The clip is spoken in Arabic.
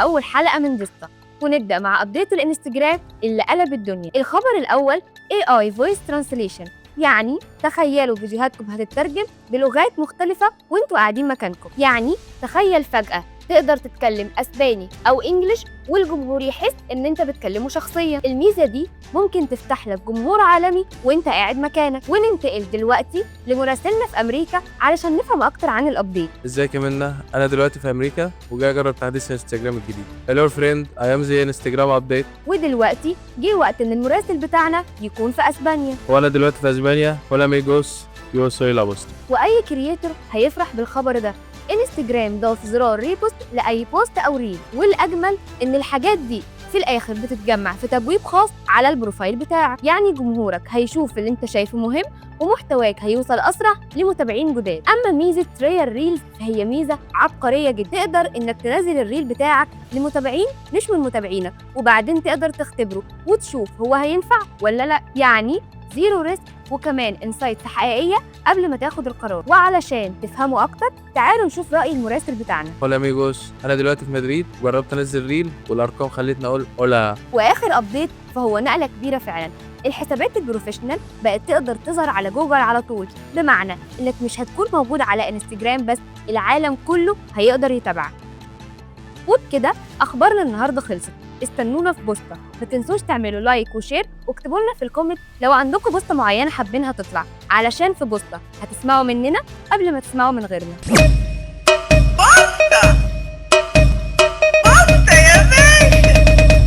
أول حلقة من بوسطة، ونبدأ مع أبديت الإنستجرام اللي قلب الدنيا. الخبر الأول AI Voice Translation، يعني تخيلوا فيديوهاتكم هتترجم بلغات مختلفة وانتوا قاعدين مكانكم. يعني تخيل فجأة تقدر تتكلم أسباني أو إنجليش والجمهور يحس إن أنت بتكلمه شخصيا. الميزة دي ممكن تفتح لك جمهور عالمي وانت قاعد مكانك. وننتقل دلوقتي لمراسلنا في أمريكا علشان نفهم أكتر عن الأبديت. ازيك يا منى؟ انا دلوقتي في امريكا وجاي اجرب تحديث انستجرام الجديد. هلو فريند، اي ام ذا انستجرام ابديت. ودلوقتي جه وقت إن المراسل بتاعنا يكون في أسبانيا، وانا دلوقتي في اسبانيا. هولا ميجوس، يو سوي لا بوست. وأي كرييتور هيفرح بالخبر ده. انستجرام ضاف زرار ريبوست لأي بوست أو ريل، والأجمل إن الحاجات دي في الآخر بتتجمع في تبويب خاص على البروفايل بتاعك. يعني جمهورك هيشوف اللي انت شايفه مهم، ومحتواك هيوصل أسرع لمتابعين جداد. أما ميزة تريال ريلز فهي ميزة عبقرية جدا. تقدر إنك تنزل الريل بتاعك لمتابعين مش من متابعينك، وبعدين تقدر تختبره وتشوف هو هينفع ولا لا. يعني زيرو ريسك، وكمان انسايتس حقيقية قبل ما تاخد القرار. وعلشان تفهموا أكتر تعالوا نشوف رأي المراسل بتاعنا. هولا ميجوس، انا دلوقتي في مدريد وجربت انزل ريل والارقام خلتني اقول هولا. واخر ابديت فهو نقله كبيره فعلا. الحسابات البروفيشنال بقت تقدر تظهر على جوجل على طول، بمعنى انك مش هتكون موجود على انستجرام بس، العالم كله هيقدر يتابعك. وبكده اخبارنا النهارده خلصت. استنونا في بوسطة، ما تنسوش تعملوا لايك وشير، واكتبوا لنا في الكومنت لو عندكم بوسطة معينه حابينها تطلع، علشان في بوسطة هتسمعوا مننا قبل ما تسمعوا من غيرنا.